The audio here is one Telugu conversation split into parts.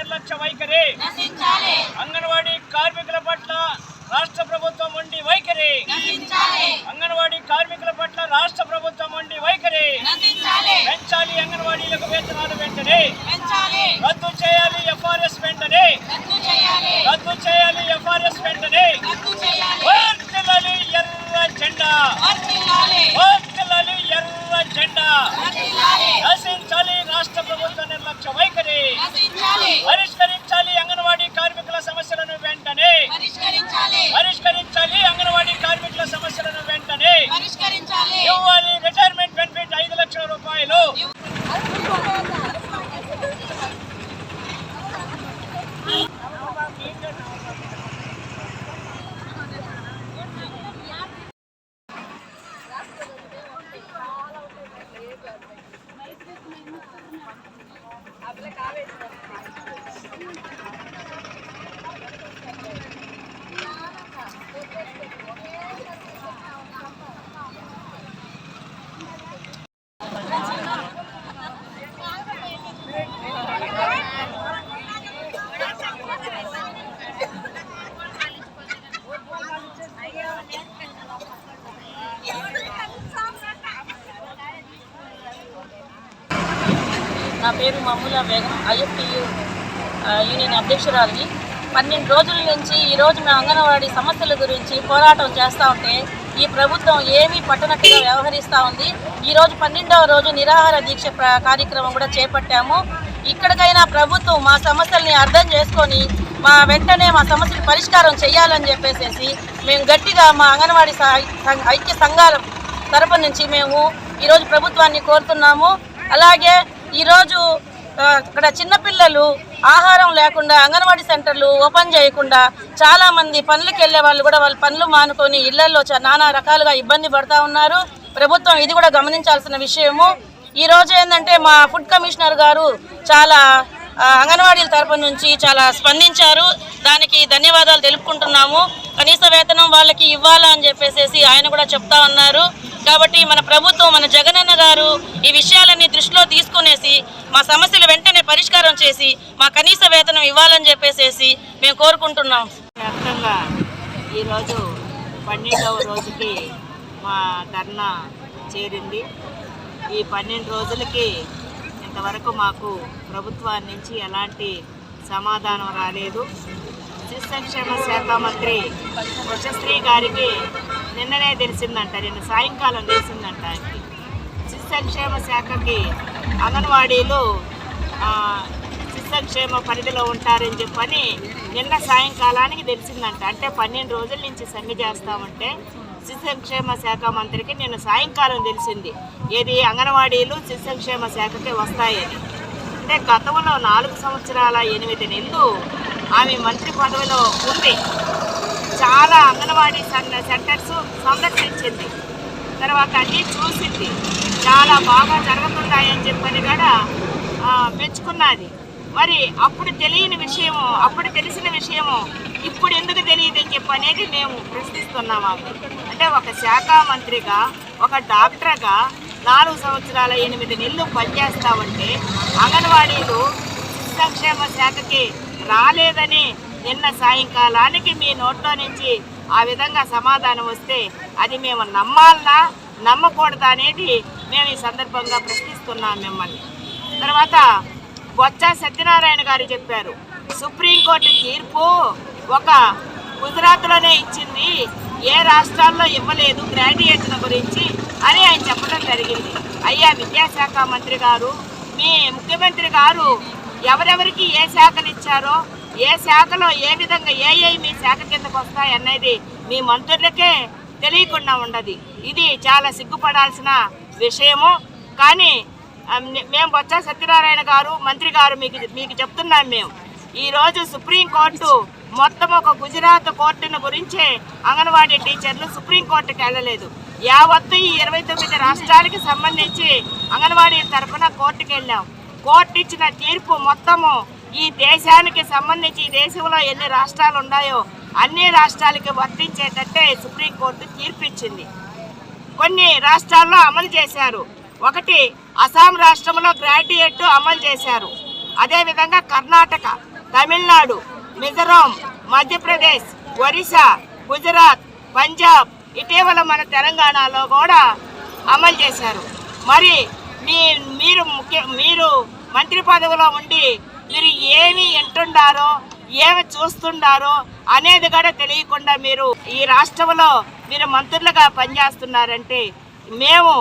నిర్లక్ష్య వైఖరి, అంగన్వాడీ కార్మికుల పట్ల రాష్ట్ర ప్రభుత్వం ఉండి వైఖరి, అంగన్వాడీ కార్మికుల పట్ల రాష్ట్ర ప్రభుత్వం ఉండి వైఖరి పెంచాలి. అంగన్వాడీలకు వేతనాలు వెంటనే రద్దు చేయాలి. ఎఫ్ఆర్ఎస్ వెంటనే రద్దు చేయాలి. ఎఫ్ఆర్ఎస్ వెంటనే వర్ధిల్లాలి ఎర్ర జెండా, వర్ధిల్లాలి ఎర్ర జెండా. నశించాలి రాష్ట్ర ప్రభుత్వ నిర్లక్ష్య వైఖరి, పరిష్కరించాలి అంగన్వాడీ కార్మికుల సమస్యలను వెంటనే పరిష్కరించాలి. అంగన్వాడీ కార్మికుల సమస్యలను వెంటనే ఇవ్వాలి. రిటైర్మెంట్ బెనిఫిట్ 5 లక్షల రూపాయలు. నా పేరు మమ్ములా బేగం, ఐఎఫ్టియు యూనియన్ అధ్యక్షురాలిని. 12 రోజుల నుంచి ఈరోజు మేము అంగన్వాడీ సమస్యల గురించి పోరాటం చేస్తూ ఉంటే ఈ ప్రభుత్వం ఏమీ పట్టనట్టుగా వ్యవహరిస్తూ ఉంది. ఈరోజు 12వ రోజు నిరాహార దీక్ష కార్యక్రమం కూడా చేపట్టాము. ఇక్కడికైనా ప్రభుత్వం మా సమస్యల్ని అర్థం చేసుకొని వెంటనే మా సమస్యలు పరిష్కారం చేయాలని చెప్పేసి మేము గట్టిగా మా అంగన్వాడీ ఐక్య సంఘాల తరపు నుంచి మేము ఈరోజు ప్రభుత్వాన్ని కోరుతున్నాము. అలాగే ఈరోజు ఇక్కడ చిన్నపిల్లలు ఆహారం లేకుండా అంగన్వాడీ సెంటర్లు ఓపెన్ చేయకుండా చాలామంది పనులకు వెళ్ళే వాళ్ళు కూడా వాళ్ళ పనులు మానుకొని ఇళ్లలో నానా రకాలుగా ఇబ్బంది పడుతూ ఉన్నారు. ప్రభుత్వం ఇది కూడా గమనించాల్సిన విషయము. ఈరోజు ఏంటంటే మా ఫుడ్ కమిషనర్ గారు చాలా అంగన్వాడీల తరపు నుంచి చాలా స్పందించారు. దానికి ధన్యవాదాలు తెలుపుకుంటున్నాము. కనీస వేతనం వాళ్ళకి ఇవ్వాలా అని చెప్పేసి ఆయన కూడా చెప్తా ఉన్నారు. కాబట్టి మన ప్రభుత్వం, మన జగనన్న గారు ఈ విషయాలన్నీ దృష్టిలో తీసుకునేసి మా సమస్యలు వెంటనే పరిష్కారం చేసి మా కనీస వేతనం ఇవ్వాలని చెప్పేసి మేము కోరుకుంటున్నాం. వ్యాప్తంగా ఈరోజు 12వ రోజుకి మా ధర్నా చేరింది. ఈ 12 రోజులకి ఇంతవరకు మాకు ప్రభుత్వాన్ని నుంచి ఎలాంటి సమాధానం రాలేదు. శిశు సంక్షేమ శాఖ మంత్రి ఉషశ్రీ గారికి నిన్ననే తెలిసిందంట, నిన్న సాయంకాలం తెలిసిందంట. శిశు సంక్షేమ శాఖకి అంగన్వాడీలు శిశు సంక్షేమ పరిధిలో ఉంటారని చెప్పని నిన్న సాయంకాలానికి తెలిసిందంట. అంటే 12 రోజుల నుంచి సమ్మె చేస్తామంటే శిశు సంక్షేమ శాఖ మంత్రికి నిన్న సాయంకాలం తెలిసింది ఏది అంగన్వాడీలు శిశు సంక్షేమ శాఖకి వస్తాయని. అంటే గతంలో 4 సంవత్సరాల 8 నెలలు ఆమె మంత్రి పదవిలో ఉంది. చాలా అంగన్వాడీ సెంటర్స్ సందర్శించింది, తర్వాత అన్నీ చూసింది, చాలా బాగా జరుగుతున్నాయని చెప్పని కూడా మెచ్చుకున్నది. మరి అప్పుడు తెలియని విషయము, అప్పుడు తెలిసిన విషయము ఇప్పుడు ఎందుకు తెలియదు అని చెప్పి అనేది మేము ప్రశ్నిస్తున్నాము. అంటే ఒక శాఖ మంత్రిగా, ఒక డాక్టర్గా 4 సంవత్సరాల 8 నెలలు పనిచేస్తామంటే అంగన్వాడీలు శిశు సంక్షేమ శాఖకి రాలేదని నిన్న సాయంకాలానికి మీ నోట్లో నుంచి ఆ విధంగా సమాధానం వస్తే అది మేము నమ్మాలనా నమ్మకూడదా అనేది మేము ఈ సందర్భంగా ప్రశ్నిస్తున్నాం మిమ్మల్ని. తర్వాత బొత్స సత్యనారాయణ గారు చెప్పారు, సుప్రీంకోర్టు తీర్పు ఒక గుజరాత్లోనే ఇచ్చింది, ఏ రాష్ట్రాల్లో ఇవ్వలేదు గ్రాడ్యుయేట్ల గురించి అని ఆయన చెప్పడం జరిగింది. అయ్యా విద్యాశాఖ మంత్రి గారు, మీ ముఖ్యమంత్రి గారు ఎవరెవరికి ఏ శాఖలు ఇచ్చారో, ఏ శాఖలో ఏ విధంగా ఏ మీ శాఖ కిందకు వస్తాయనేది మీ మంత్రులకే తెలియకుండా ఉండదు. ఇది చాలా సిగ్గుపడాల్సిన విషయము. కానీ మేము బొత్స సత్యనారాయణ గారు మంత్రి గారు మీకు చెప్తున్నాం, మేము ఈరోజు సుప్రీంకోర్టు మొత్తం ఒక గుజరాత్ కోర్టును గురించే అంగన్వాడీ టీచర్లు సుప్రీంకోర్టుకి వెళ్ళలేదు. యావత్తు ఈ 29 రాష్ట్రాలకి సంబంధించి అంగన్వాడీ తరఫున కోర్టుకు వెళ్ళాం. కోర్టు ఇచ్చిన తీర్పు మొత్తము ఈ దేశానికి సంబంధించి, ఈ దేశంలో ఎన్ని రాష్ట్రాలు ఉన్నాయో అన్ని రాష్ట్రాలకి వర్తించేటట్టే సుప్రీంకోర్టు తీర్పు ఇచ్చింది. కొన్ని రాష్ట్రాల్లో అమలు చేశారు. ఒకటి అస్సాం రాష్ట్రంలో గ్రాడ్యుయేట్ అమలు చేశారు. అదేవిధంగా తమిళనాడు, మిజోరాం, మధ్యప్రదేశ్, ఒరిస్సా, గుజరాత్, పంజాబ్, ఇటీవల మన తెలంగాణలో కూడా అమలు చేశారు. మరి మీరు మంత్రి పదవిలో ఉండి మీరు ఏమి వింటున్నారో ఏమి చూస్తున్నారో అనేది కూడా తెలియకుండా మీరు ఈ రాష్ట్రంలో మీరు మంత్రులుగా పనిచేస్తున్నారంటే మేము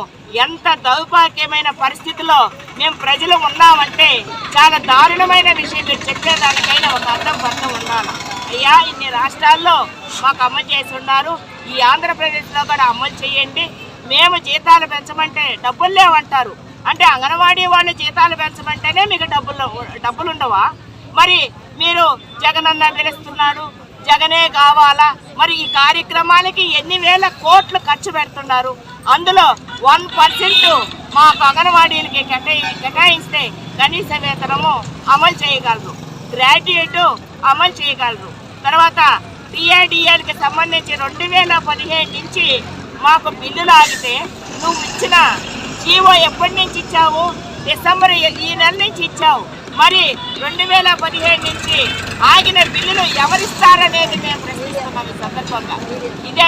ఎంత దౌర్భాగ్యమైన పరిస్థితిలో మేము ప్రజలు ఉన్నామంటే చాలా దారుణమైన విషయం. మీరు చెప్పేదానికైనా ఒక అర్థం ఉండాలి. అయ్యా, ఇన్ని రాష్ట్రాల్లో మాకు అమలు చేసి ఉన్నారు, ఈ ఆంధ్రప్రదేశ్లో కూడా అమలు చేయండి. మేము జీతాలు పెంచమంటే డబ్బులు లేవంటారు. అంటే అంగన్వాడీ వాళ్ళు జీతాలు పెంచమంటేనే మీకు డబ్బులు ఉండవా? మరి మీరు జగనన్న పిలుస్తున్నాడు, జగనే కావాలా? మరి ఈ కార్యక్రమాలకి ఎన్ని వేల కోట్లు ఖర్చు పెడుతున్నారు? అందులో 1% మాకు అంగన్వాడీలకి కేటాయిస్తే కనీస వేతనము అమలు చేయగలరు, గ్రాడ్యుయేట్ అమలు చేయగలరు. తర్వాత టీఐడిఎల్కి సంబంధించి 2015 నుంచి మాకు బిల్లులు ఆగితే నువ్వు ఇచ్చిన జీవో ఎప్పటి నుంచి ఇచ్చావు? డిసెంబర్ ఈ నెల నుంచి ఇచ్చావు. మరి 2015 నుంచి ఆగిన బిల్లులు ఎవరిస్తారనేది మేము ప్రశ్నిస్తున్నాం ఈ సందర్భంగా. ఇదే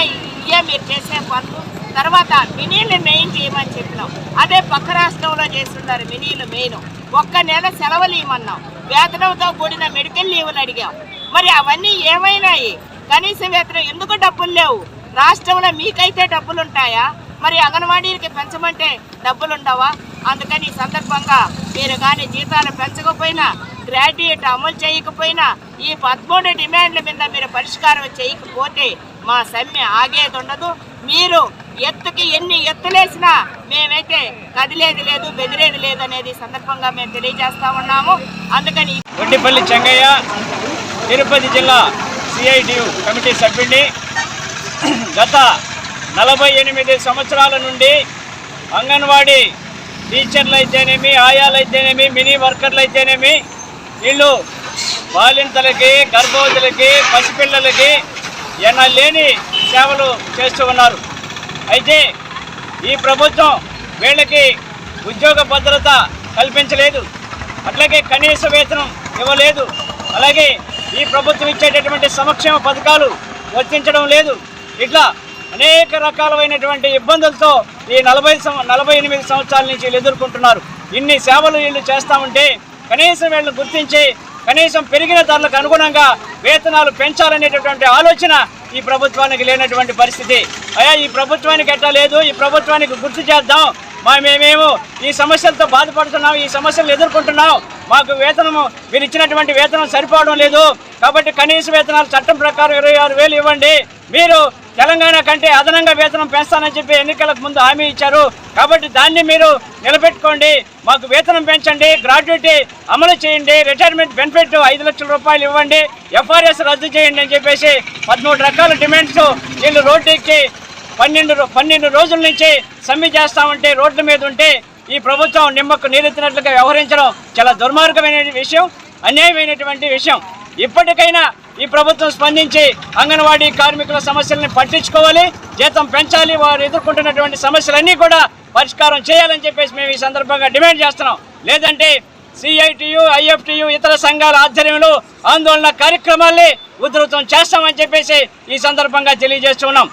మీరు చేసే పనులు. తర్వాత మినీలు మెయిన్ చేయమని చెప్పినాం, అదే పక్క రాష్ట్రంలో చేస్తున్నారు. మినీలు మెయిన్ 1 నెల సెలవులు ఇవ్వమన్నాం, వేతనంతో కూడిన మెడికల్ లీవులు అడిగాం. మరి అవన్నీ ఏమైనాయి? కనీస వేతనం ఎందుకు డబ్బులు లేవు? రాష్ట్రంలో మీకైతే డబ్బులు ఉంటాయా? మరి అంగన్వాడీలకి పెంచమంటే డబ్బులు ఉండవా? అందుకని ఈ సందర్భంగా మీరు కానీ జీతాలు పెంచకపోయినా, గ్రాడ్యుయేట్ అమలు చేయకపోయినా, ఈ 13 డిమాండ్ల మీద మీరు పరిష్కారం చేయకపోతే మా సమ్మె ఆగేది ఉండదు. మీరు ఎత్తుకి ఎన్ని ఎత్తులేసినా మేమైతే కదిలేది లేదు, బెదిరేది లేదు అనేది సందర్భంగా మేము తెలియజేస్తా ఉన్నాము. అందుకని గొడ్డిపల్లి చెంగయ్య, తిరుపతి జిల్లా సిఐటియు కమిటీ సభ్యుడిని. గత 48 సంవత్సరాల నుండి అంగన్వాడీ టీచర్లు అయితేనేమి, ఆయాలు అయితేనేమి, మినీ వర్కర్లు అయితేనేమి, వీళ్ళు బాలింతలకి, గర్భవతులకి, పసిపిల్లలకి ఎనలేని సేవలు చేస్తూ ఉన్నారు. అయితే ఈ ప్రభుత్వం వీళ్ళకి ఉద్యోగ భద్రత కల్పించలేదు, అట్లాగే కనీస వేతనం ఇవ్వలేదు, అలాగే ఈ ప్రభుత్వం ఇచ్చేటటువంటి సంక్షేమ పథకాలు వర్తించడం లేదు. ఇట్లా అనేక రకాలైనటువంటి ఇబ్బందులతో ఈ 48 సంవత్సరాల నుంచి వీళ్ళు ఎదుర్కొంటున్నారు. ఇన్ని సేవలు వీళ్ళు చేస్తూ ఉంటే కనీసం వీళ్ళని గుర్తించి కనీసం పెరిగిన ధరలకు అనుగుణంగా వేతనాలు పెంచాలనేటటువంటి ఆలోచన ఈ ప్రభుత్వానికి లేనటువంటి పరిస్థితి. అయ్యా, ఈ ప్రభుత్వానికి ఎట్లా లేదు? ఈ ప్రభుత్వానికి గుర్తు చేద్దాం. మేమేమో ఈ సమస్యలతో బాధపడుతున్నాం, ఈ సమస్యలు ఎదుర్కొంటున్నాం, మాకు వేతనము మీరు ఇచ్చినటువంటి వేతనం సరిపోవడం లేదు, కాబట్టి కనీస వేతనాలు చట్టం ప్రకారం 26,000 ఇవ్వండి. మీరు తెలంగాణ కంటే అదనంగా వేతనం పెంచాలని చెప్పి ఎన్నికలకు ముందు హామీ ఇచ్చారు, కాబట్టి దాన్ని మీరు నిలబెట్టుకోండి, మాకు వేతనం పెంచండి, గ్రాడ్యుయేటీ అమలు చేయండి, రిటైర్మెంట్ బెనిఫిట్ 5 లక్షల రూపాయలు ఇవ్వండి, FRS రద్దు చేయండి అని చెప్పేసి 13 రకాల డిమాండ్స్ వీళ్ళు రోడ్డుకి 12 రోజుల నుంచి సమ్మె చేస్తామంటే రోడ్ల మీద ఉంటే ఈ ప్రభుత్వం నిమ్మకు నీరెత్తినట్లుగా వ్యవహరించడం చాలా దుర్మార్గమైన విషయం, అన్యాయమైనటువంటి విషయం. ఇప్పటికైనా ఈ ప్రభుత్వం స్పందించి అంగన్వాడీ కార్మికుల సమస్యలను పట్టించుకోవాలి, జీతం పెంచాలి, వారు ఎదుర్కొంటున్నటువంటి సమస్యలన్నీ కూడా పరిష్కారం చేయాలని చెప్పేసి మేము ఈ సందర్భంగా డిమాండ్ చేస్తున్నాం. లేదంటే సిఐటియు, IFTU ఇతర సంఘాల ఆధ్వర్యంలో ఆందోళన కార్యక్రమాల్ని ఉధృతం చేస్తామని చెప్పేసి ఈ సందర్భంగా తెలియజేస్తున్నాం.